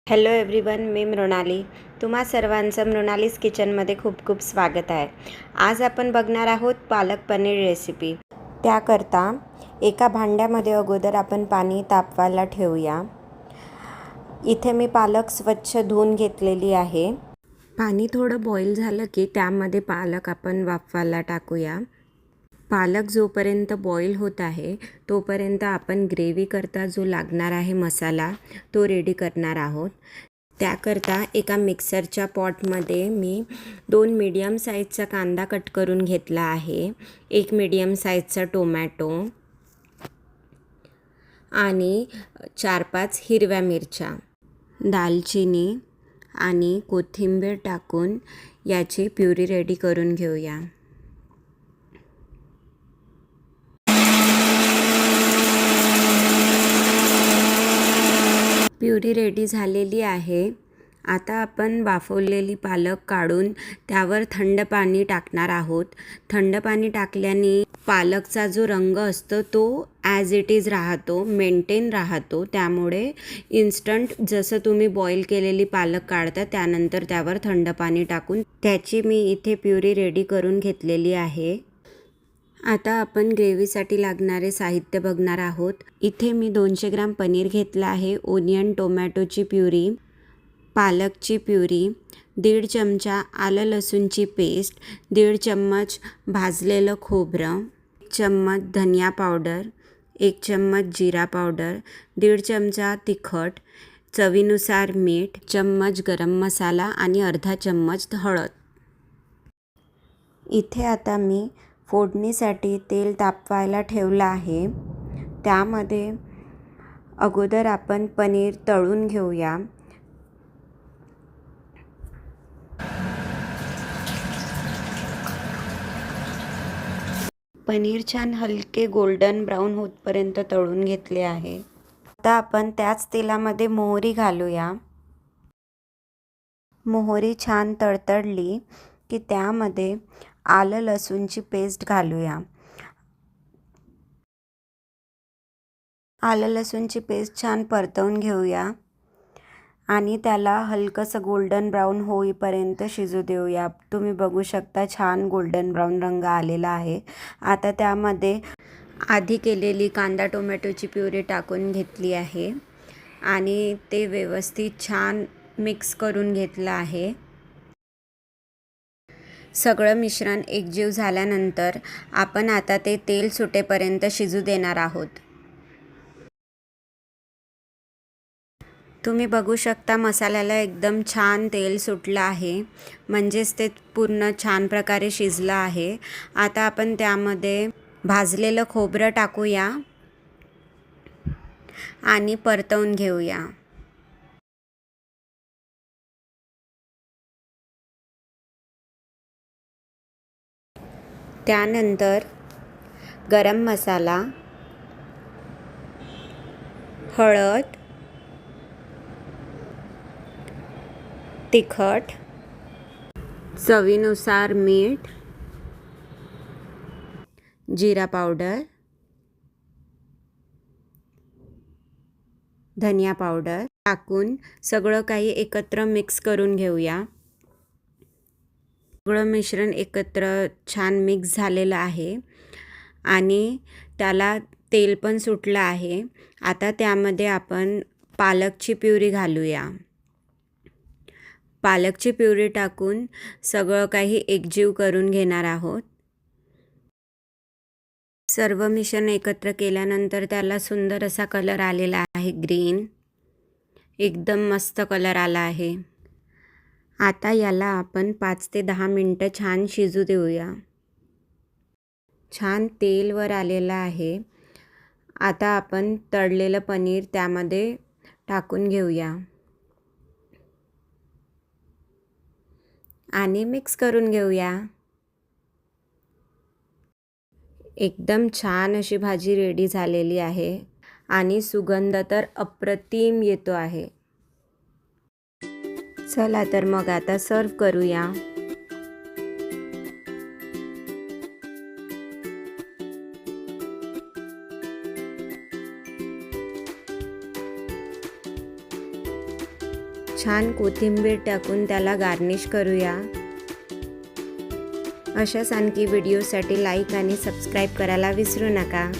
Hello everyone, मी मृणाली. तुम्हा सर्वांचं मृणालीज किचनमध्ये खूप खूप स्वागत आहे. आज आपण बघणार आहोत पालक पनीर रेसिपी. त्याकरता एका भांड्यामध्ये अगोदर आपण पाणी तापवायला ठेवूया. इथे मी पालक स्वच्छ धुवून घेतलेली आहे. पाणी थोडं बॉईल झालं की त्यामध्ये पालक आपण वाफवायला टाकूया. पालक जोपर्यंत बॉईल होत आहे तोपर्यंत आपण ग्रेव्ही करता जो लागणार आहे मसाला तो रेडी करणार आहोत. त्याकरता एका मिक्सरच्या पॉटमध्ये मी 2 मीडियम साईजचा कांदा कट करून घेतला आहे, 1 मीडियम साईजचा टोमॅटो आणि 4-5 हिरव्या मिरच्या, दालचिनी आणि कोथिंबीर टाकून याची प्युरी रेडी करून घेऊया. प्युरी रेडी झालेली आहे. आता आपण वाफवलेली पालक काढून त्यावर थंड पाणी टाकणार आहोत. थंड पाणी टाकल्याने पालकचा जो रंग असतो तो ॲज इट इज राहतो, मेंटेन राहतो. त्यामुळे इन्स्टंट जसं तुम्ही बॉईल केलेली पालक काढता त्यानंतर त्यावर थंड पाणी टाकून त्याची मी इथे प्युरी रेडी करून घेतलेली आहे. आता आपण ग्रेव्हीसाठी लागणारे साहित्य बघणार आहोत. इथे मी 200 ग्राम पनीर घेतला आहे, ओनियन टोमॅटोची प्युरी, पालकची प्युरी, 1.5 चमचा आलं लसूणची पेस्ट, 1.5 चम्मच भाजलेलं खोबरं, 1 चम्मच धनिया पावडर, 1 चम्मच जिरा पावडर, 1.5 चमचा तिखट, चवीनुसार मीठ, चम्मच गरम मसाला आणि अर्धा चम्मच हळद. इथे आता मी फोडणीसाठी तेल तापवायला ठेवलं आहे. त्यामध्ये अगोदर आपण पनीर तळून घेऊया. पनीर छान हलके गोल्डन ब्राऊन होतपर्यंत तळून घेतले आहे. आता आपण त्याच तेलामध्ये मोहरी घालूया. मोहरी छान तडतडली की त्यामध्ये आलं लसूणची पेस्ट घालूया. आलं लसूणची पेस्ट छान परतवून घेऊया आणि त्याला हलकंसं गोल्डन ब्राऊन होईपर्यंत शिजू देऊया. तुम्ही बघू शकता छान गोल्डन ब्राऊन रंग आलेला आहे. आता त्यामध्ये आधी केलेली कांदा टोमॅटोची प्युरी टाकून घेतली आहे आणि ते व्यवस्थित छान मिक्स करून घेतलं आहे. सगळं मिश्रण एकजीव झाल्यानंतर आपण आता ते तेल सुटेपर्यंत शिजू देणार आहोत. तुम्ही बघू शकता मसाल्याला एकदम छान तेल सुटलं आहे, म्हणजेच ते पूर्ण छान प्रकारे शिजलं आहे. आता आपण त्यामध्ये भाजलेलं खोबरं टाकूया आणि परतवून घेऊया. त्यानंतर गरम मसाला, हळद, तिखट, चवीनुसार मीठ, जिरा पावडर, धनिया पावडर टाकून सगळं काही एकत्र मिक्स करून घेऊया. सगळं मिश्रण एकत्र छान मिक्स झालेलं आहे आणि त्याला तेल पण सुटलं आहे. आता त्यामध्ये आपण पालकची प्युरी घालूया. पालकची प्युरी टाकून सगळं काही एकजीव करून घेणार आहोत. सर्व मिश्रण एकत्र केल्यानंतर त्याला सुंदर असा कलर आलेला आहे, ग्रीन. एकदम मस्त कलर आला आहे. आता याला आपण 5 ते 10 मिनटं छान शिजू देऊया. छान तेल वर आलेलं आहे. आता आपण तळलेलं पनीर त्यामध्ये टाकून घेऊया आणि मिक्स करून घेऊया. एकदम छान अशी भाजी रेडी झालेली आहे आणि सुगंध तर अप्रतिम येतो आहे. चला तर मग आता सर्व करूया. छान कोथिंबीर टाकून त्याला गार्निश करूया। अशाच आणखी व्हिडिओसाठी लाईक आणि सबस्क्राईब करायला विसरू नका।